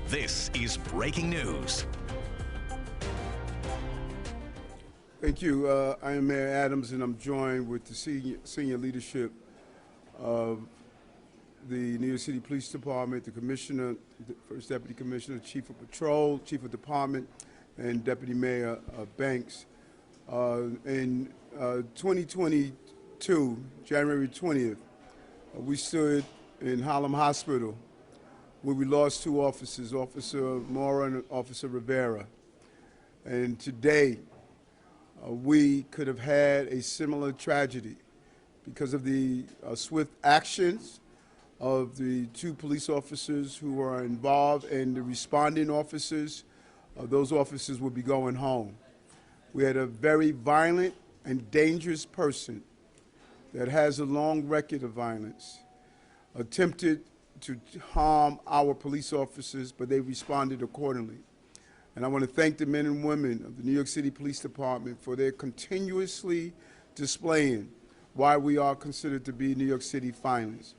This is breaking news. Thank you. I am Mayor Adams, and I'm joined with the senior leadership of the New York City Police Department, the Commissioner, the First Deputy Commissioner, Chief of Patrol, Chief of Department, and Deputy Mayor Banks. In 2022, January 20th, we stood in Harlem Hospital where we lost two officers, Officer Mora and Officer Rivera. And today, we could have had a similar tragedy because of the swift actions of the two police officers who were involved and the responding officers. Those officers would be going home. We had a very violent and dangerous person that has a long record of violence, attempted to harm our police officers, but they responded accordingly. And I want to thank the men and women of the New York City Police Department for their continuously displaying why we are considered to be New York City finest.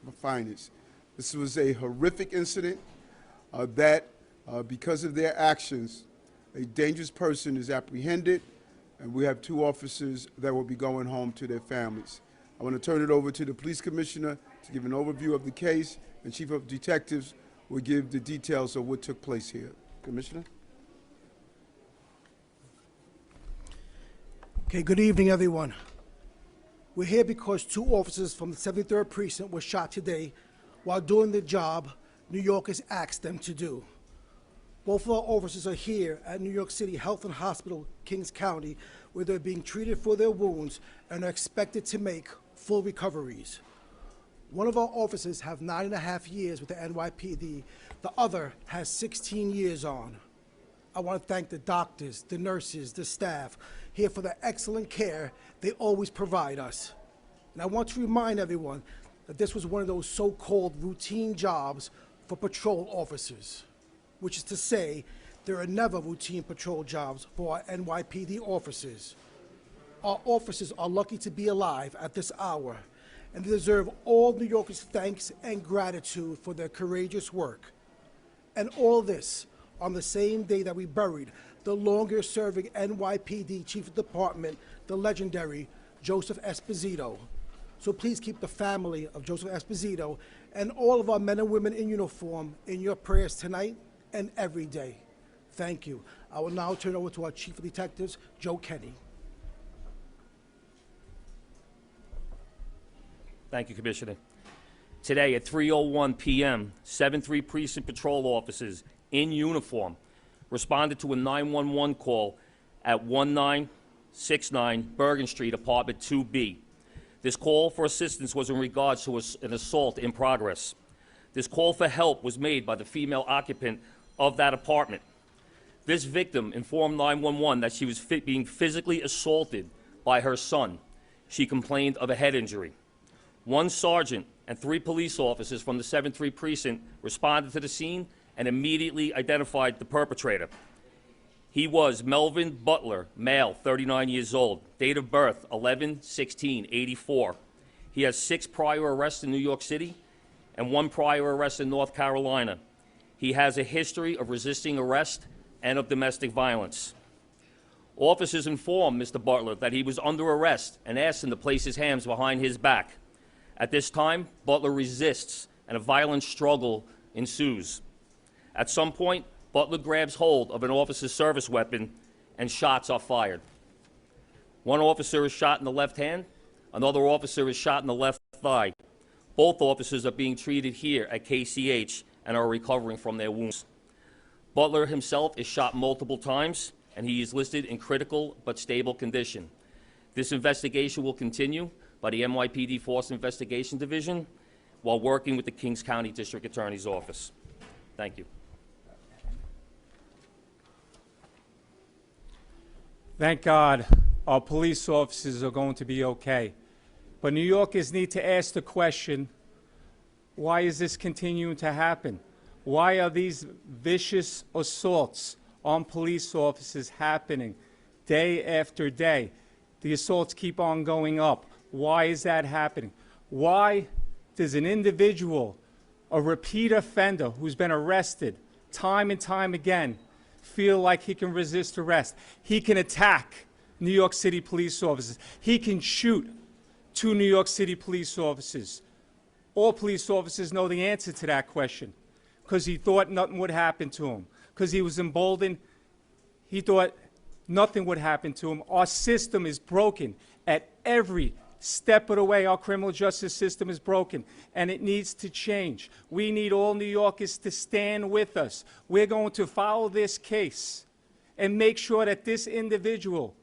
This was a horrific incident that, because of their actions, a dangerous person is apprehended, and we have two officers that will be going home to their families. I want to turn it over to the Police Commissioner to give an overview of the case, and Chief of Detectives will give the details of what took place here. Commissioner? Okay, good evening, everyone. We're here because two officers from the 73rd Precinct were shot today while doing the job New Yorkers asked them to do. Both of our officers are here at New York City Health and Hospital, Kings County, where they're being treated for their wounds and are expected to make full recoveries. One of our officers have 9.5 years with the NYPD. The other has 16 years on. I want to thank the doctors, the nurses, the staff here for the excellent care they always provide us. And I want to remind everyone that this was one of those so-called routine jobs for patrol officers, which is to say there are never routine patrol jobs for our NYPD officers. Our officers are lucky to be alive at this hour, and they deserve all New Yorkers' thanks and gratitude for their courageous work. And all this on the same day that we buried the longest-serving NYPD Chief of Department, the legendary Joseph Esposito. So please keep the family of Joseph Esposito and all of our men and women in uniform in your prayers tonight and every day. Thank you. I will now turn over to our Chief of Detectives, Joe Kenny. Thank you, Commissioner. Today at 3:01 p.m., 7-3 Precinct Patrol officers in uniform responded to a 911 call at 1969 Bergen Street, Apartment 2B. This call for assistance was in regards to an assault in progress. This call for help was made by the female occupant of that apartment. This victim informed 911 that she was being physically assaulted by her son. She complained of a head injury. One sergeant and 3 police officers from the 7-3 Precinct responded to the scene and immediately identified the perpetrator. He was Melvin Butler, male, 39 years old, date of birth 11/16/84. He has 6 prior arrests in New York City and 1 prior arrest in North Carolina. He has a history of resisting arrest and of domestic violence. Officers informed Mr. Butler that he was under arrest and asked him to place his hands behind his back. At this time, Butler resists and a violent struggle ensues. At some point, Butler grabs hold of an officer's service weapon and shots are fired. One officer is shot in the left hand, another officer is shot in the left thigh. Both officers are being treated here at KCH and are recovering from their wounds. Butler himself is shot multiple times and he is listed in critical but stable condition. This investigation will continue by the NYPD Force Investigation Division while working with the Kings County District Attorney's Office. Thank you. Thank God our police officers are going to be okay. But New Yorkers need to ask the question, why is this continuing to happen? Why are these vicious assaults on police officers happening day after day? The assaults keep on going up. Why is that happening? Why does an individual, a repeat offender who's been arrested time and time again, feel like he can resist arrest. He can attack New York City police officers. He can shoot 2 New York City police officers. All police officers know the answer to that question because he thought nothing would happen to him, because he was emboldened. He thought nothing would happen to him. Our system is broken at every step of the way. Our criminal justice system is broken, and it needs to change. We need all New Yorkers to stand with us. We're going to follow this case and make sure that this individual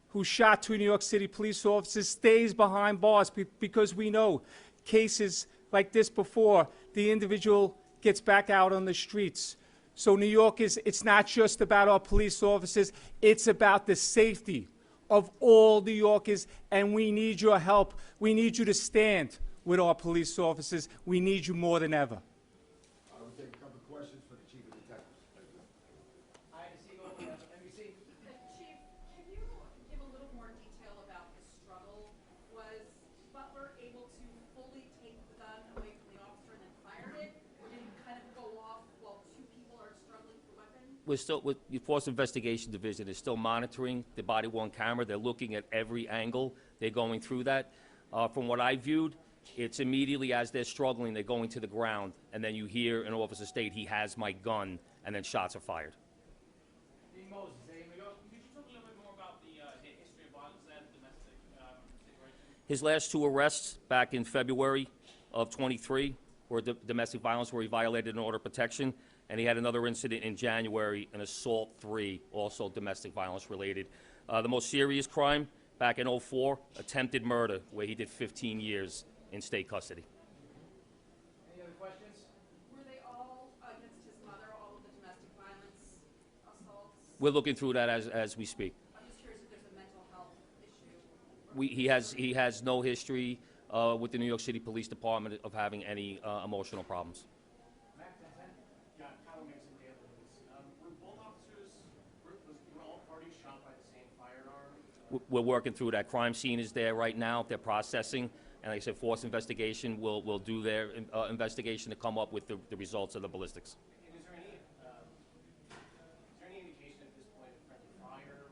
who shot 2 New York City police officers stays behind bars, because we know cases like this before, the individual gets back out on the streets. So New Yorkers, it's not just about our police officers, it's about the safety of all New Yorkers, and we need your help. We need you to stand with our police officers. We need you more than ever. I will take a couple of questions for the Chief of Detectives. Chief, can you give a little more detail about the struggle? Was Butler able to fully take the gun away from the officer and then fire it? Or did it kind of go off while 2 people are struggling for weapons? We're still, with the Force Investigation Division is still monitoring the body-worn camera. They're looking at every angle. They're going through that. From what I viewed, it's immediately as they're struggling, they're going to the ground, and then you hear an officer state, "He has my gun," and then shots are fired. Dean Moses, could you talk a little bit more about the history of violence there, the domestic situation? His last 2 arrests back in February of '23 were domestic violence, where he violated an order of protection, and he had another incident in January, an assault 3, also domestic violence related. The most serious crime back in '04, attempted murder, where he did 15 years in state custody. Any other questions? Were they all against his mother, all of the domestic violence assaults? We're looking through that as we speak. I'm just curious if there's a mental health issue. He has no history with the New York City Police Department of having any emotional problems. Yeah, Kyle Mixon, Daily News. Were both officers, were all parties shot by the same firearm? We're working through that. Crime scene is there right now. They're processing. And like I said, Force Investigation will do their investigation to come up with the results of the ballistics. And is there any indication at this point of friendly fire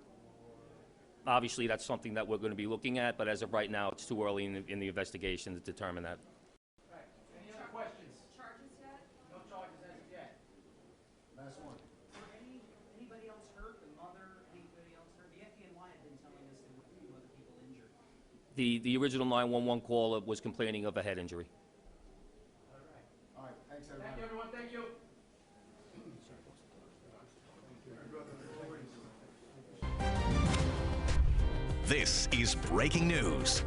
or? Obviously, that's something that we're going to be looking at, but as of right now, it's too early in the investigation to determine that. Right. Any other questions? Charges yet? No charges as of yet. Last one. Were anybody else hurt? The mother, anybody else hurt? The FDNY had been telling us there were 2 other people injured. The original 911 caller was complaining of a head injury. All right, thanks, everyone. Thank you, everyone. Thank you. This is breaking news.